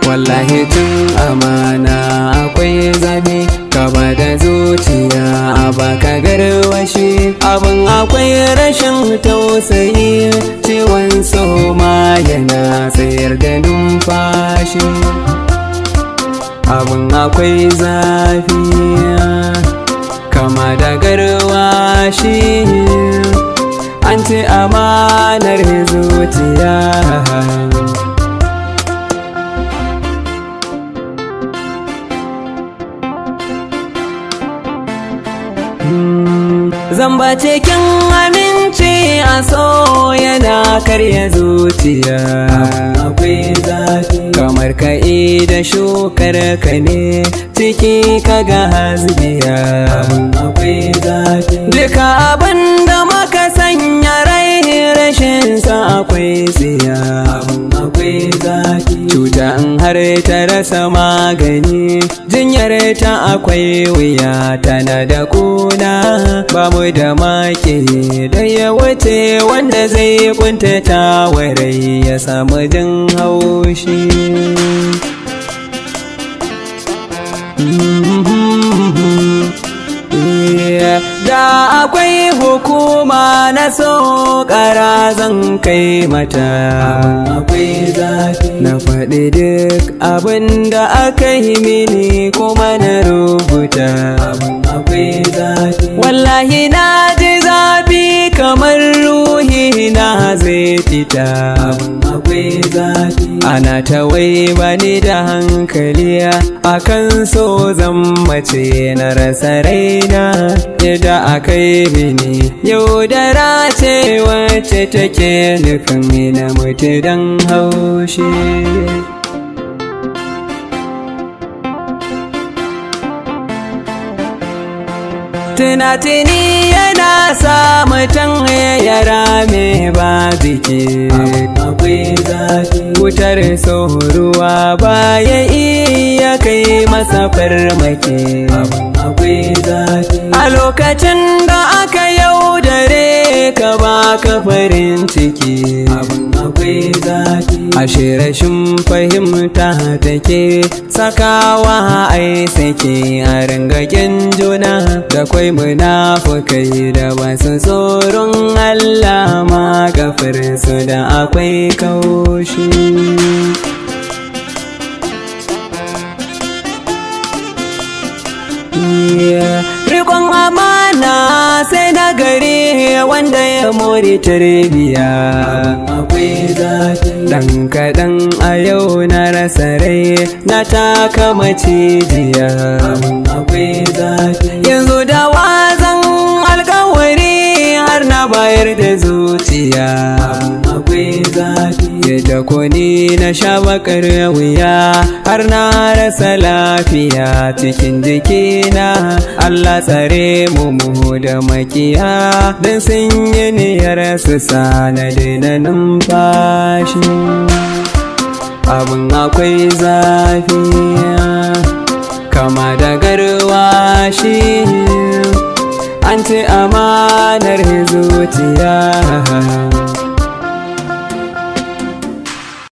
Wallahi tun amana akwai zafi, kaba da zuciya a baka garwashi, abin akwai rashin tausayi, ciwon soma yana tsayar da numfashi. Abin akwai zafi kama da garwashi, an ce amanar zuciya. Zamba cikin aminci a so yana karya zuciya. Akwai zafi kamar ka da shukar ka ne ciki kaga hasbiya. Akwai zafi duka abin da maka sanya rai rashin sa akwai tsiya. Akwai zafi cuta in har ta rasa magani, jinyar ta akwai wuya, tana da kuna bamu da maki da ya wuce wanda zai kuntata warai ya samu jin haushi. Da akwai hukuma na so ƙara zan kai mata. Akwai zafi na faɗi duk abin da aka yi mini kuma na rubuta. Akwai zafi wallahi na ji zafi kamar ruhi na zai fita. Akwai zafi ana ta wai bani da hankali akan so zan mace na rasa raina. Yadda aka yi mini yaudara ce wacce take nufin na mutu don haushi. Tunatuni yana sa mutum ya rame ba biki. Akwai zafi wutar ruwa ba ya iya kai masa farmaki. Akwai zafi a lokacin da aka yaudare ka baka farin ciki. Akwai zafi ashe rashin fahimta take sakawa ai sake a ringagen juna. Da kwai munafukai da basu tsoron Allah ma gafarsu da akwai kaushi. Rikon amana sai na gari wanda ya more tarbiya. Akwai zafi dan kaɗan a yau na rasa rai na taka macijiya. Akwai zafi yanzu da wazan alkawari har na bayar da zuciya. Akwai zafi yadda koni na sha bakar wuya har na rasa lafiya cikin jikina. Allah tsare mu da makiya don sun yi niyyar su sana daina numfashi. Abin akwai zafi kama da garwashi, an ce amanar zuciya.